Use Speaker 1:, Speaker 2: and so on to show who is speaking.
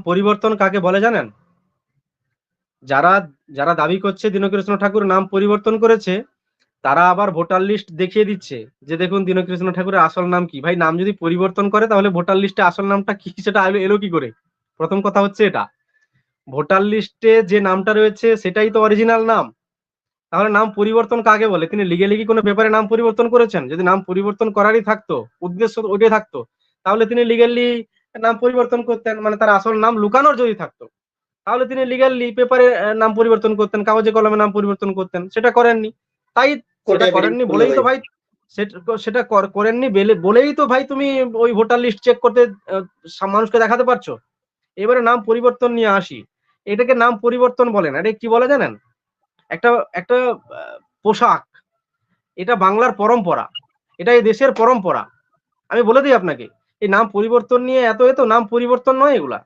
Speaker 1: পরিবর্তন কাকে বলে জানেন? যারা যারা দাবি করছে দীনকৃষ্ণ ঠাকুর নাম পরিবর্তন করেছে, তারা আবার ভোটার লিস্ট দেখিয়ে দিচ্ছে যে দেখুন দীনকৃষ্ণ ঠাকুরের আসল নাম কি। ভাই নাম যদি পরিবর্তন করে তাহলে ভোটার লিস্টে আসল নামটা কি সেটা এলো কি করে? প্রথম কথা হচ্ছে এটা। ভোটার লিস্টে যে নামটা রয়েছে সেটাই তো অরিজিনাল নাম। তাহলে নাম পরিবর্তন কাকে বলে? তিনি লিগ্যালি কি কোনো পেপারে নাম পরিবর্তন করেছেন? যদি নাম পরিবর্তন করারই থাকতো, উদ্দেশ্য ওইটাই থাকতো, তাহলে তিনি লিগ্যালি নাম পরিবর্তন করতেন। মানে তার আসল নাম লুকানোর যদি থাকতো, তাহলে তিনি লিগ্যালি পেপারে নাম পরিবর্তন করতেন, কাগজে কলমে নাম পরিবর্তন করতেন। সেটা করেননি। তাই সেটা
Speaker 2: কোর্টে
Speaker 1: করেননি
Speaker 2: এফিডেভিট করলো
Speaker 1: বলেই
Speaker 2: ভাই।
Speaker 1: তো ভাই সেটা করেননি বলেই তো ভাই তুমি ওই ভোটার লিস্ট চেক করতে মানুষকে দেখাতে পারছো। এবারে নাম পরিবর্তন নিয়ে আসি। এটাকে নাম পরিবর্তন বলে না, এটা কি বলে জানেন? একটা একটা পোশাক। এটা বাংলার পরম্পরা, এটা এই দেশের পরম্পরা। আমি বলে দিই আপনাকে, এই নাম পরিবর্তন নিয়ে এত নাম পরিবর্তন নয় এগুলা।